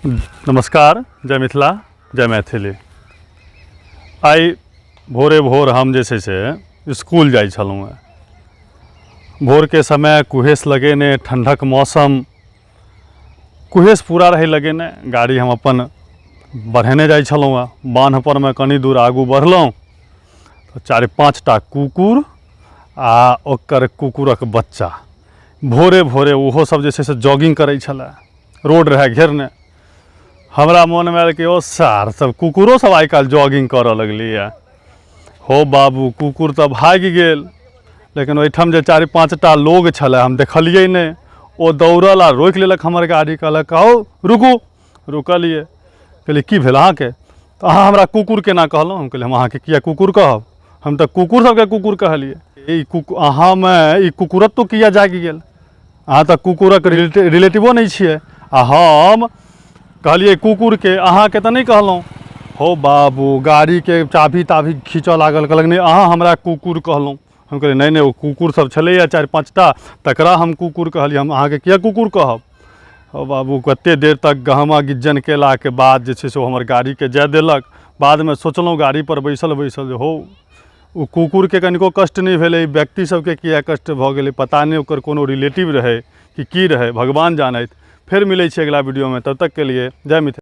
नमस्कार, जय मिथिला, जय मैथिली। आई भोरे भोर हम जे छै से स्कूल जाइ छलहुँ हैं। भोर के समय कुहेस लगेने, ठंडक मौसम, कुहेस पूरा रहे लगेने, गाड़ी हम अपन बढ़ेने जाइ छलहुँ हैं। बान्ह पर में कनी दूर आगू बढ़लहुँ तो 4-5 टा कुकुर आ ओकर कुकुरक बच्चा भोरे भोरे ओहो सब जे छै से जॉगिंग करै छलै। रोड रहे घेरने। हमरा मन में आयल कि ओ सार सब कुकुरो सब आइ काल्हि जॉगिंग करऽ लगलिए। हो बाबू, कुकुर तऽ भागि गेल, लेकिन ओहिठाम जे 4-5 टा लोग छलै हम देखलिए नहीं। ओ दौड़ल आ रोकि लेलक हमर गाड़ी, कहलक आओ रुकू। रुकलिए, कहलिए की भेल अहाँके? तऽ अहाँ हमरा कुकुर केना कहलहुँ? हम कहलिए हम अहाँके किया कुकुर कहब? हम तऽ कुकुर सबके कुकुर कहलिए। ई अहाँमे ई कुकुरत्व किया जागि गेल? अहाँ तऽ कुकुरक रिलेटिवो नहीं छियै। आ हम कहलिए कुकुर के, अहाँके तऽ नहीं कहलहुँ। हो बाबू, गाड़ी के चाभी ताभी खींचऽ लागल, कहलक नहीं अहाँ हमरा कुकुर कहलहुँ। हम कहलिए नहीं नहीं, वो कुकुर सब छलैया 4-5 टा, तकरा हम कुकुर कहलिए, हम अहाँके किया कुकुर कहब? हो बाबू, कते देर तक गहमा गिज्जन केला के बाद जे छै से हमर गाड़ी के जाय देलक। बाद में सोचलहुँ गाड़ी पर बैसल बैसल जे हो ओ कुकुर के कनिको कष्ट नहीं भेलै, व्यक्ति सबके किया कष्ट भऽ गेलै, पता नहीं ओकर कोनो रिलेटिव रहे कि की रहे, भगवान जानैत। फिर मिलै छै अगला वीडियो में, तब तक के लिए जय मिथिला।